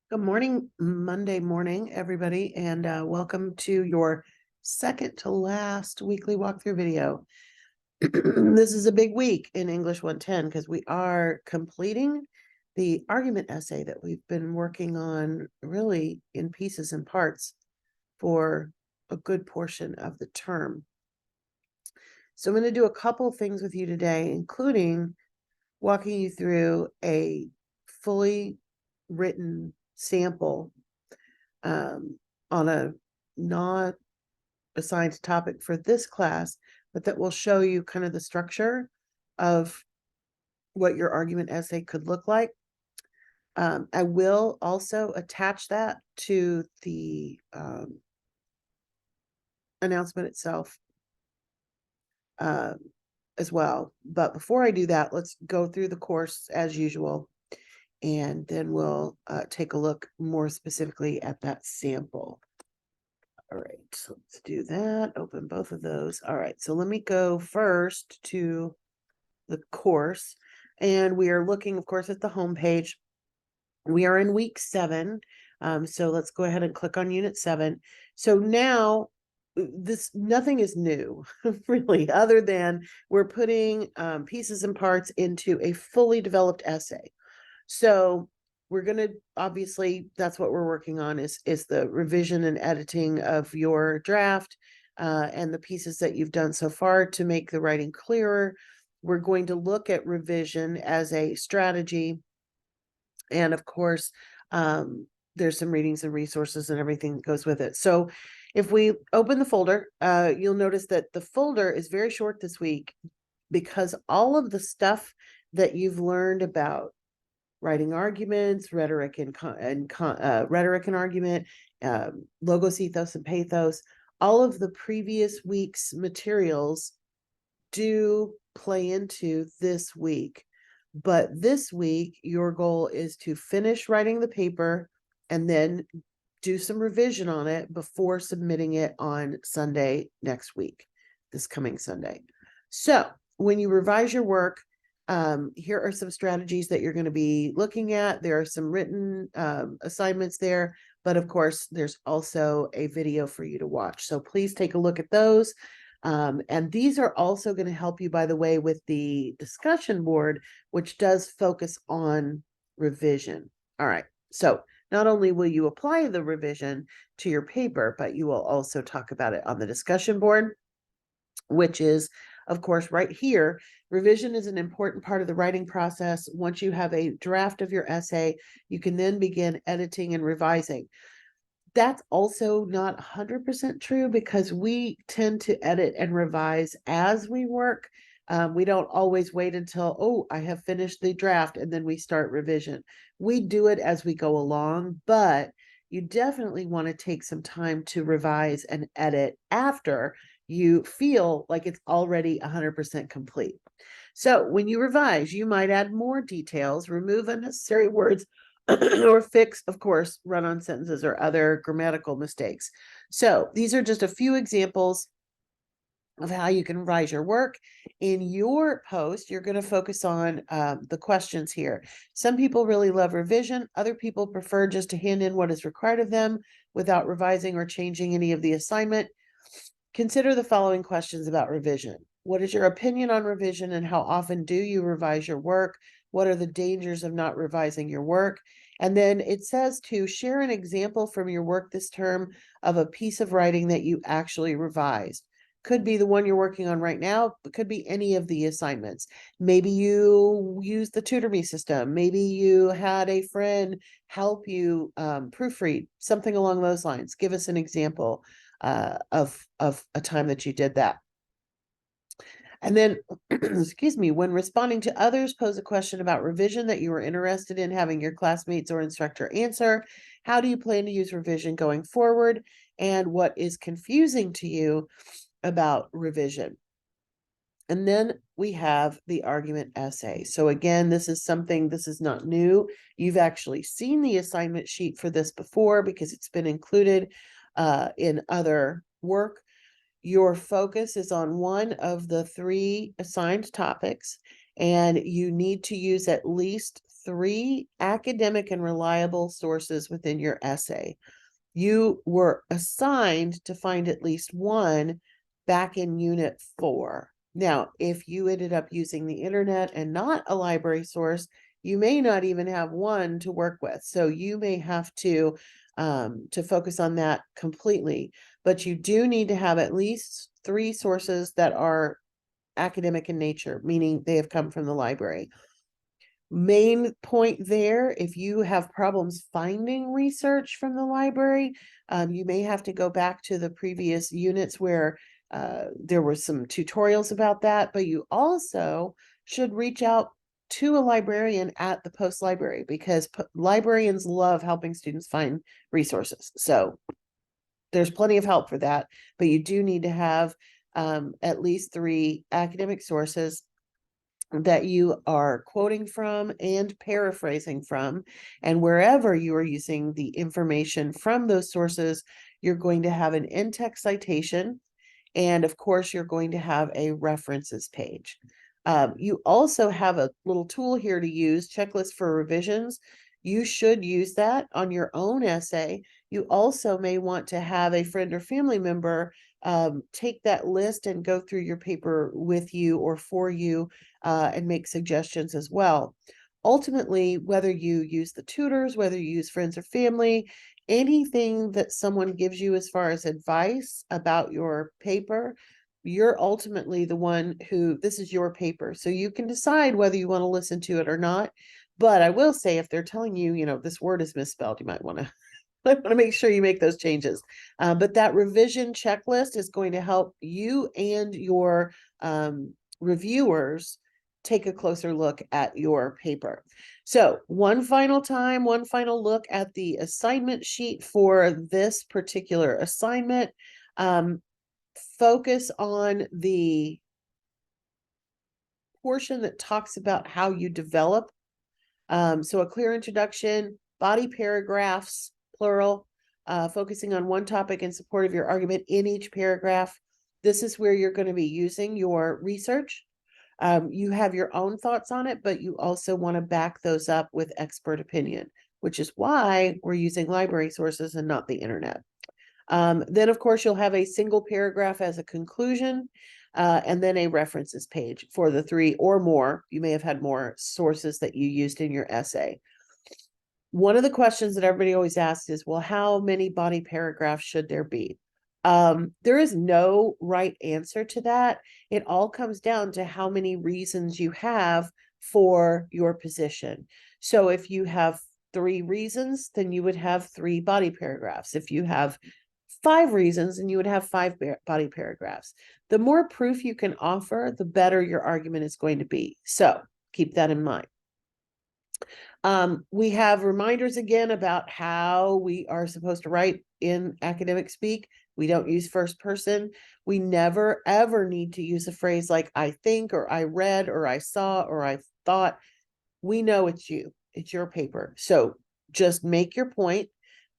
Good morning, Monday morning, everybody, and welcome to your second to last weekly walkthrough video. This is a big week in English 110 because we are completing the argument essay that we've been working on really in pieces and parts for a good portion of the term. So I'm going to do a couple things with you today, including walking you through a fully written sample on a not assigned topic for this class, but that will show you kind of the structure of what your argument essay could look like. I will also attach that to the announcement itself as well. But before I do that, let's go through the course as usual, and then we'll take a look more specifically at that sample. All right, so let's do that. Open both of those. All right, so let me go first to the course. And we are looking, of course, at the home page. We are in week 7. So let's go ahead and click on unit 7. So now nothing is new, really, other than we're putting pieces and parts into a fully developed essay. So we're going to, obviously, that's what we're working on is the revision and editing of your draft and the pieces that you've done so far to make the writing clearer. We're going to look at revision as a strategy. And of course, there's some readings and resources and everything that goes with it. So if we open the folder, you'll notice that the folder is very short this week because all of the stuff that you've learned about writing arguments, rhetoric and argument, logos, ethos, and pathos, all of the previous week's materials do play into this week. But this week, your goal is to finish writing the paper and then do some revision on it before submitting it on Sunday next week, this coming Sunday. So when you revise your work, here are some strategies that you're going to be looking at. There are some written assignments there, but of course, there's also a video for you to watch. So please take a look at those. And these are also going to help you, by the way, with the discussion board, which does focus on revision. All right. So not only will you apply the revision to your paper, but you will also talk about it on the discussion board, which is, of course, right here. Revision is an important part of the writing process. Once you have a draft of your essay, you can then begin editing and revising. That's also not 100% true because we tend to edit and revise as we work. We don't always wait until, oh, I have finished the draft and then we start revision. We do it as we go along, but you definitely want to take some time to revise and edit after you feel like it's already 100% complete. So when you revise, you might add more details, remove unnecessary words, or fix, of course, run-on sentences or other grammatical mistakes. So these are just a few examples of how you can revise your work. In your post, you're going to focus on the questions here. Some people really love revision. Other people prefer just to hand in what is required of them without revising or changing any of the assignment. Consider the following questions about revision. What is your opinion on revision and how often do you revise your work? What are the dangers of not revising your work? And then it says to share an example from your work this term of a piece of writing that you actually revised. Could be the one you're working on right now, but could be any of the assignments. Maybe you use the Tutor Me system. Maybe you had a friend help you proofread, something along those lines. Give us an example of a time that you did that. And then, excuse me, when responding to others, pose a question about revision that you were interested in having your classmates or instructor answer. How do you plan to use revision going forward? And what is confusing to you about revision? And then we have the argument essay. So again, this is not new. You've actually seen the assignment sheet for this before because it's been included in other work. Your focus is on one of the 3 assigned topics, and you need to use at least 3 academic and reliable sources within your essay. You were assigned to find at least one back in Unit 4. Now, if you ended up using the internet and not a library source, you may not even have one to work with. So you may have to focus on that completely. But you do need to have at least 3 sources that are academic in nature, meaning they have come from the library. Main point there, if you have problems finding research from the library, you may have to go back to the previous units where there were some tutorials about that, but you also should reach out to a librarian at the post library, because librarians love helping students find resources. So there's plenty of help for that, but you do need to have at least 3 academic sources that you are quoting from and paraphrasing from. And wherever you are using the information from those sources, you're going to have an in-text citation. And of course, you're going to have a references page. You also have a little tool here to use, checklist for revisions. You should use that on your own essay. You also may want to have a friend or family member take that list and go through your paper with you or for you and make suggestions as well. Ultimately, whether you use the tutors, whether you use friends or family, anything that someone gives you as far as advice about your paper, you're ultimately the one who, this is your paper. So you can decide whether you want to listen to it or not. But I will say, if they're telling you, this word is misspelled, you might want to I want to make sure you make those changes. But that revision checklist is going to help you and your reviewers take a closer look at your paper. So one final look at the assignment sheet for this particular assignment. Focus on the portion that talks about how you develop. So a clear introduction, body paragraphs, plural, focusing on one topic in support of your argument in each paragraph. This is where you're going to be using your research. You have your own thoughts on it, but you also want to back those up with expert opinion, which is why we're using library sources and not the internet. Then, of course, you'll have a single paragraph as a conclusion, and then a references page for the 3 or more. You may have had more sources that you used in your essay. One of the questions that everybody always asks is, well, how many body paragraphs should there be? There is no right answer to that. It all comes down to how many reasons you have for your position. So if you have 3 reasons, then you would have 3 body paragraphs. If you have 5 reasons, then you would have 5 body paragraphs. The more proof you can offer, the better your argument is going to be. So keep that in mind. We have reminders again about how we are supposed to write in academic speak. We don't use first person. We never, ever need to use a phrase like I think, or I read, or I saw, or I thought. We know it's you. It's your paper. So just make your point,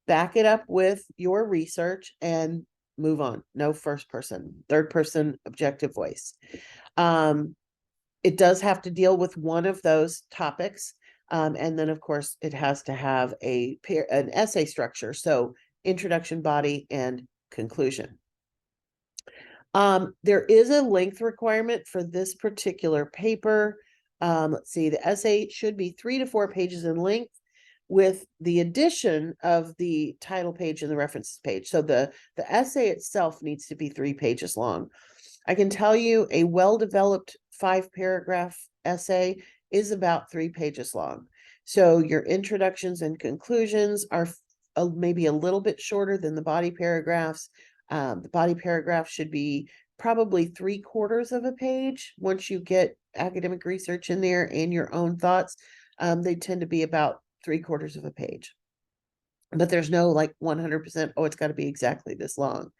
back it up with your research, and move on. No first person, third person objective voice. It does have to deal with one of those topics. And then, of course, it has to have an essay structure. So introduction, body, and conclusion. There is a length requirement for this particular paper. Let's see, the essay should be 3 to 4 pages in length, with the addition of the title page and the references page. So the essay itself needs to be 3 pages long. I can tell you a well-developed 5-paragraph essay is about 3 pages long. So your introductions and conclusions are maybe a little bit shorter than the body paragraphs. The body paragraph should be probably 3/4 of a page. Once you get academic research in there and your own thoughts, they tend to be about 3/4 of a page. But there's no like 100%, oh, it's got to be exactly this long.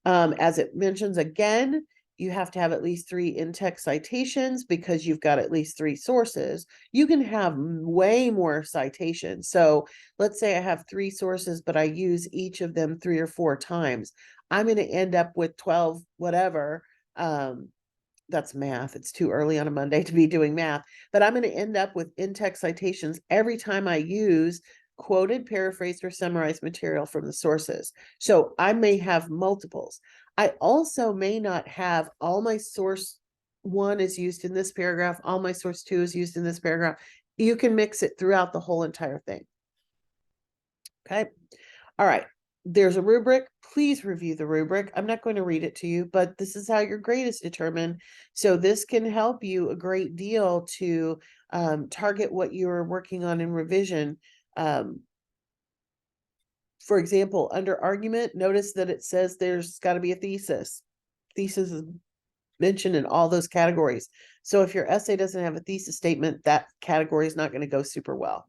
As it mentions again, you have to have at least 3 in-text citations because you've got at least 3 sources. You can have way more citations. So let's say I have 3 sources, but I use each of them 3 or 4 times. I'm going to end up with 12, whatever, that's math. It's too early on a Monday to be doing math, but I'm going to end up with in-text citations every time I use quoted, paraphrased, or summarized material from the sources. So I may have multiples. I also may not have all my source one is used in this paragraph, all my source two is used in this paragraph. You can mix it throughout the whole entire thing. Okay. All right. There's a rubric. Please review the rubric. I'm not going to read it to you, but this is how your grade is determined. So this can help you a great deal to target what you're working on in revision. For example, under argument, notice that it says there's got to be a thesis. Thesis is mentioned in all those categories. So if your essay doesn't have a thesis statement, that category is not going to go super well.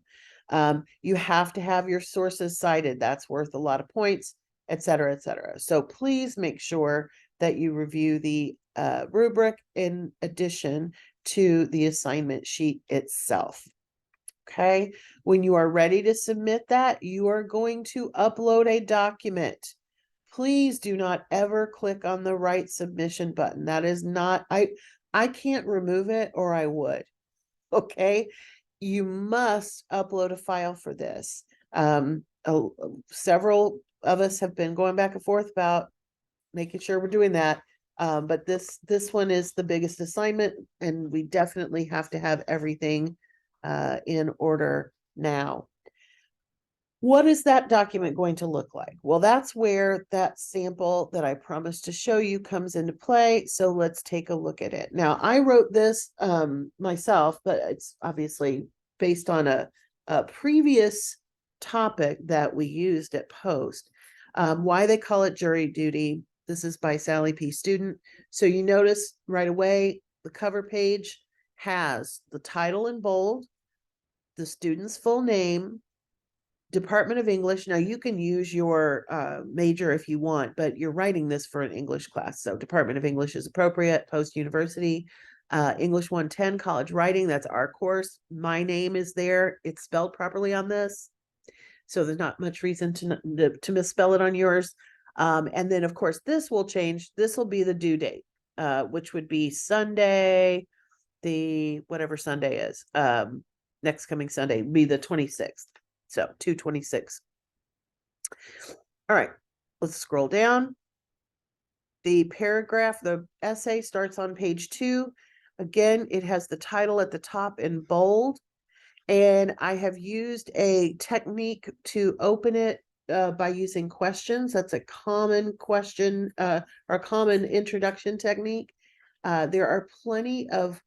You have to have your sources cited. That's worth a lot of points, et cetera, et cetera. So please make sure that you review the rubric in addition to the assignment sheet itself. Okay. When you are ready to submit that, you are going to upload a document. Please do not ever click on the right submission button. That is not, I can't remove it, or I would. Okay. You must upload a file for this. Several of us have been going back and forth about making sure we're doing that. But this one is the biggest assignment, and we definitely have to have everything in order now. What is that document going to look like? Well, that's where that sample that I promised to show you comes into play. So let's take a look at it. Now, I wrote this myself, but it's obviously based on a previous topic that we used at Post. Why they call it jury duty. This is by Sally P. Student. So you notice right away, the cover page has the title in bold, the student's full name, Department of English. Now you can use your major if you want, but you're writing this for an English class. So Department of English is appropriate. Post University, English 110, college writing. That's our course. My name is there. It's spelled properly on this. So there's not much reason to misspell it on yours. And then of course this will change. This will be the due date, which would be Sunday, the whatever Sunday is, next coming Sunday be the 26th. So 2/26. All right, let's scroll down. The paragraph, the essay starts on page 2. Again, it has the title at the top in bold. And I have used a technique to open it by using questions. That's a common question or common introduction technique. There are plenty of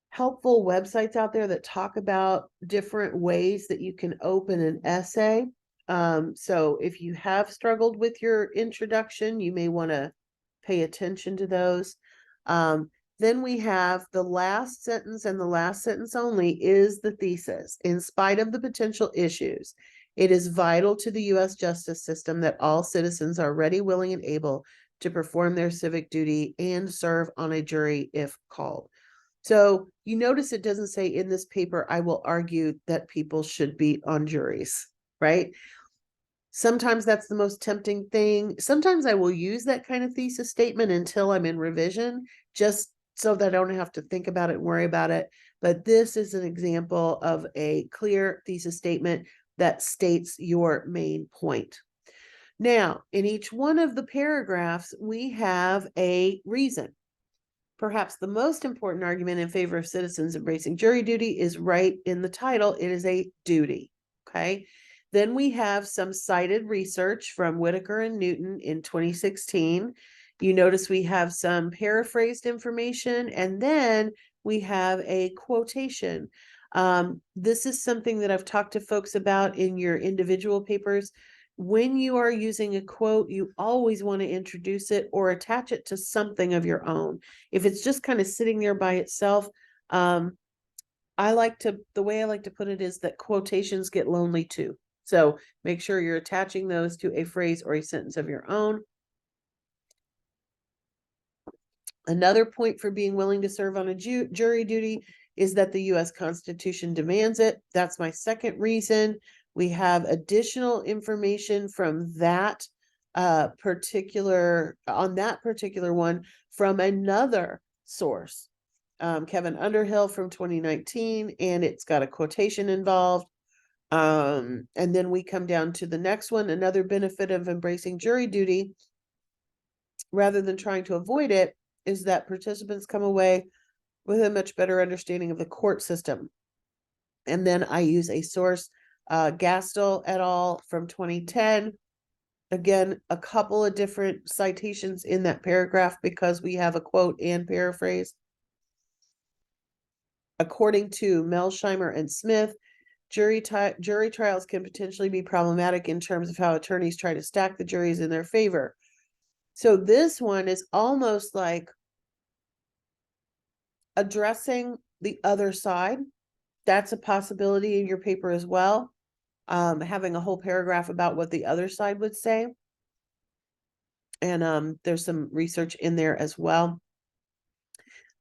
helpful websites out there that talk about different ways that you can open an essay. So if you have struggled with your introduction, you may want to pay attention to those. Then we have the last sentence, and the last sentence only is the thesis. In spite of the potential issues, it is vital to the U.S. justice system that all citizens are ready, willing, and able to perform their civic duty and serve on a jury if called. So you notice it doesn't say in this paper, I will argue that people should be on juries, right? Sometimes that's the most tempting thing. Sometimes I will use that kind of thesis statement until I'm in revision, just so that I don't have to think about it and worry about it. But this is an example of a clear thesis statement that states your main point. Now, in each one of the paragraphs, we have a reason. Perhaps the most important argument in favor of citizens embracing jury duty is right in the title. It is a duty. Okay. Then we have some cited research from Whitaker and Newton in 2016. You notice we have some paraphrased information, and then we have a quotation. This is something that I've talked to folks about in your individual papers. When you are using a quote, you always want to introduce it or attach it to something of your own. If it's just kind of sitting there by itself, the way I like to put it is that quotations get lonely too. So make sure you're attaching those to a phrase or a sentence of your own. Another point for being willing to serve on a jury duty is that the U.S. Constitution demands it. That's my second reason. We have additional information from that particular one from another source. Kevin Underhill from 2019, and it's got a quotation involved. And then we come down to the next one. Another benefit of embracing jury duty, rather than trying to avoid it, is that participants come away with a much better understanding of the court system. And then I use a source, Gastel et al. From 2010. Again, a couple of different citations in that paragraph because we have a quote and paraphrase. According to Melsheimer and Smith, jury trials can potentially be problematic in terms of how attorneys try to stack the juries in their favor. So this one is almost like addressing the other side. That's a possibility in your paper as well. Having a whole paragraph about what the other side would say. And there's some research in there as well.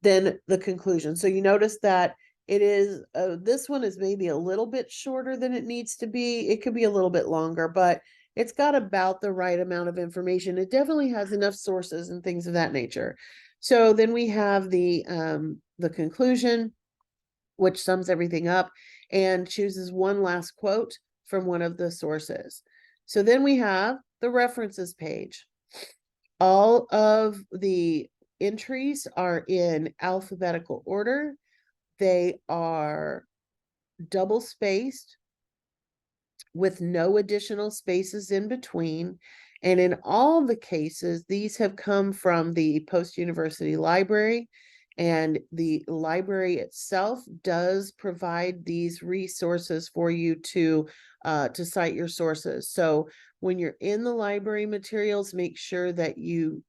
Then the conclusion. So you notice that it is, this one is maybe a little bit shorter than it needs to be. It could be a little bit longer, but it's got about the right amount of information. It definitely has enough sources and things of that nature. So then we have the conclusion, which sums everything up and chooses one last quote from one of the sources. So then we have the references page. All of the entries are in alphabetical order. They are double spaced with no additional spaces in between. And in all the cases, these have come from the post-university library, and the library itself does provide these resources for you to cite your sources. So when you're in the library materials, make sure that you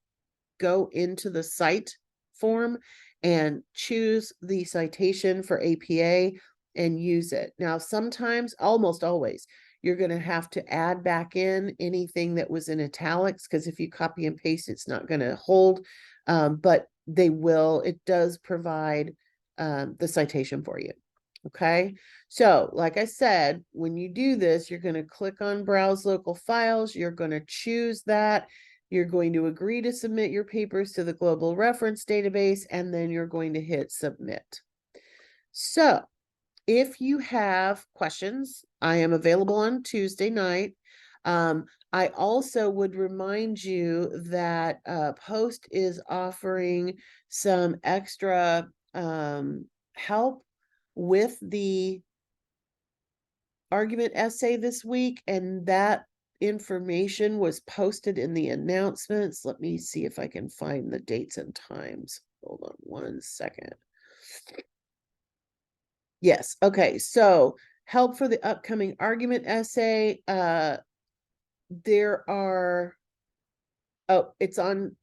go into the cite form and choose the citation for APA and use it. Now, sometimes, almost always, you're going to have to add back in anything that was in italics, because if you copy and paste, it's not going to hold, but they will. It does provide the citation for you. Okay, so like I said, when you do this, you're going to click on Browse Local Files. You're going to choose that. You're going to agree to submit your papers to the Global Reference Database, and then you're going to hit Submit. So if you have questions, I am available on Tuesday night. I also would remind you that Post is offering some extra help with the argument essay this week, and that information was posted in the announcements. Let me see if I can find the dates and times. Hold on one second. Yes. Okay. So help for the upcoming argument essay. There are, oh, it's on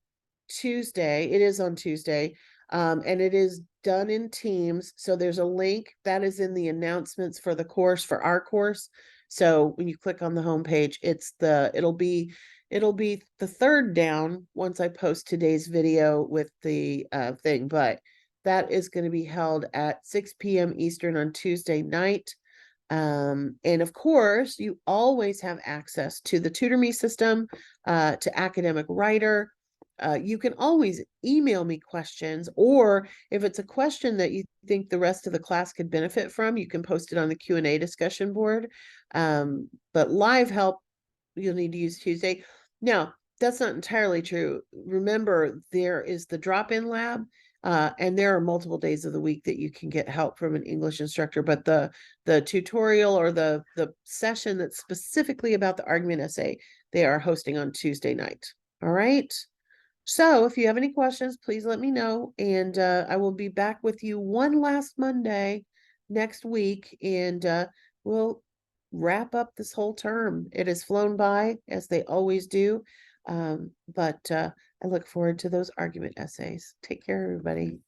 Tuesday. It is on Tuesday. And it is done in Teams. So there's a link that is in the announcements for the course, for our course. So when you click on the homepage, it'll be the third down once I post today's video with the thing, but that is going to be held at 6 p.m. Eastern on Tuesday night. And of course, you always have access to the TutorMe system, to Academic Writer. You can always email me questions, or if it's a question that you think the rest of the class could benefit from, you can post it on the Q&A discussion board. But live help, you'll need to use Tuesday. Now, that's not entirely true. Remember, there is the drop-in lab, and there are multiple days of the week that you can get help from an English instructor, but the tutorial or the session that's specifically about the argument essay, they are hosting on Tuesday night. All right. So if you have any questions, please let me know, and I will be back with you one last Monday next week, and we'll wrap up this whole term. It has flown by, as they always do, but I look forward to those argument essays. Take care, everybody.